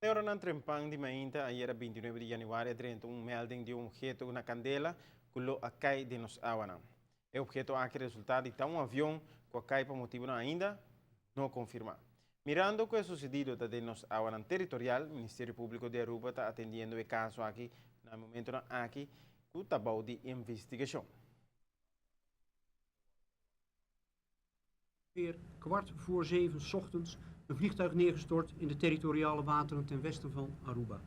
Mayroon ng trempang di mainta ayer 29 de januari 31 melding de um objeto na candela kulo akay de nos awanang. O objeto aqui resultado de um avião com a por motivo não ainda não confirma. Mirando o que é sucedido da de nos awanang territorial, o Ministério Público de Aruba está atendendo o caso aqui no momento aqui com o tabau de investigação. Weer 6:15 's ochtends een vliegtuig neergestort in de territoriale wateren ten westen van Aruba.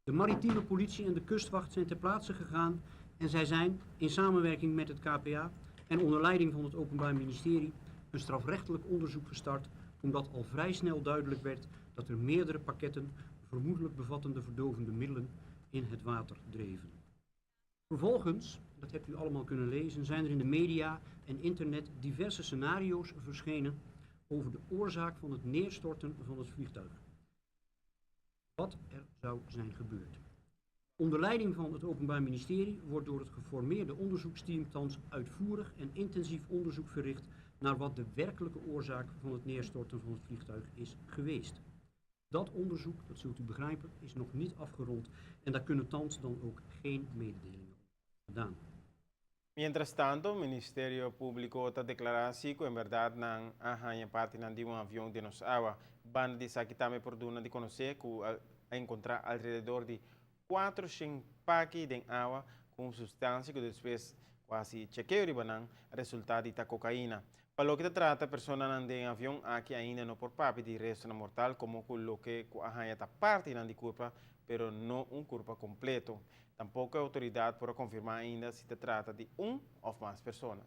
De maritieme politie en de kustwacht zijn ter plaatse gegaan en zij zijn in samenwerking met het KPA en onder leiding van het Openbaar Ministerie een strafrechtelijk onderzoek gestart, omdat al vrij snel duidelijk werd dat er meerdere pakketten vermoedelijk bevattende verdovende middelen in het water dreven. Vervolgens, dat hebt u allemaal kunnen lezen, zijn er in de media en internet diverse scenario's verschenen over de oorzaak van het neerstorten van het vliegtuig. Wat er zou zijn gebeurd. Onder leiding van het Openbaar Ministerie wordt door het geformeerde onderzoeksteam thans uitvoerig en intensief onderzoek verricht naar wat de werkelijke oorzaak van het neerstorten van het vliegtuig is geweest. Dat onderzoek, dat zult u begrijpen, is nog niet afgerond en daar kunnen thans dan ook geen mededelingen over gedaan. Mientras tanto, o Ministério Público está declarando que, em verdade, não há parte de um avião de nos água. Banda de Sakitame por Duna de conhecer que a encontrar alrededor de 400 paques de água com substância que depois quase chequeio de banana, resultado de cocaína. Para o que trata, pessoas de avião aqui ainda não por papi de resto mortal, como o que a parte de culpa, pero não culpa completo. Tampouco a autoridade pode confirmar ainda se trata de ou mais pessoas.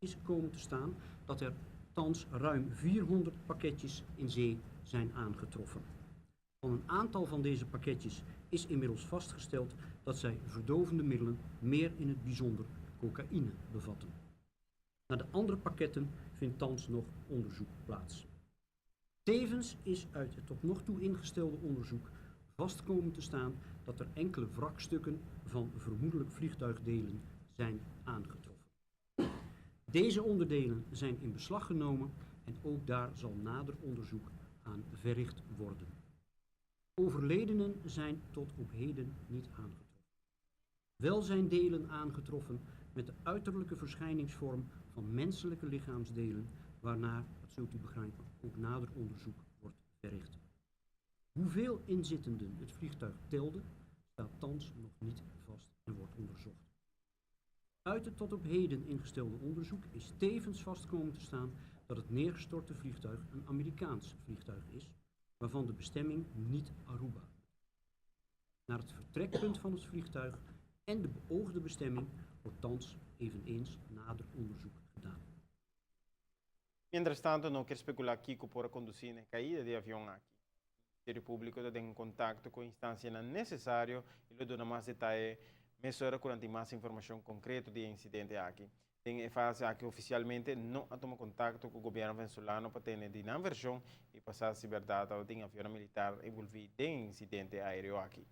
Is komen te staan dat er thans ruim 400 pakketjes in zee zijn aangetroffen. Van een aantal van deze pakketjes is inmiddels vastgesteld dat zij verdovende middelen, meer in het bijzonder cocaïne, bevatten. Naar de andere pakketten vindt thans nog onderzoek plaats. Tevens is uit het tot nog toe ingestelde onderzoek vast komen te staan dat er enkele wrakstukken van vermoedelijk vliegtuigdelen zijn aangetroffen. Deze onderdelen zijn in beslag genomen en ook daar zal nader onderzoek aan verricht worden. Overledenen zijn tot op heden niet aangetroffen. Wel zijn delen aangetroffen met de uiterlijke verschijningsvorm van menselijke lichaamsdelen, waarnaar, dat zult u begrijpen, ook nader onderzoek wordt verricht. Hoeveel inzittenden het vliegtuig telde, staat thans nog niet vast en wordt onderzocht. Uit het tot op heden ingestelde onderzoek is tevens vast komen te staan dat het neergestorte vliegtuig een Amerikaans vliegtuig is, waarvan de bestemming niet Aruba. Naar het vertrekpunt van het vliegtuig en de beoogde bestemming wordt thans eveneens nader onderzoek gedaan. Mientras tanto, não quer especular aqui que por conduzir a caída de avião aqui. O Ministério Público está em contato com a instância necessária e lhe dá mais detalhes, mesura durante mais informação concreta do incidente aqui. Tem a fase aqui oficialmente não toma contato com o governo venezuelano para ter a versão e passar a verdade ao avião militar envolvido em incidente aéreo aqui.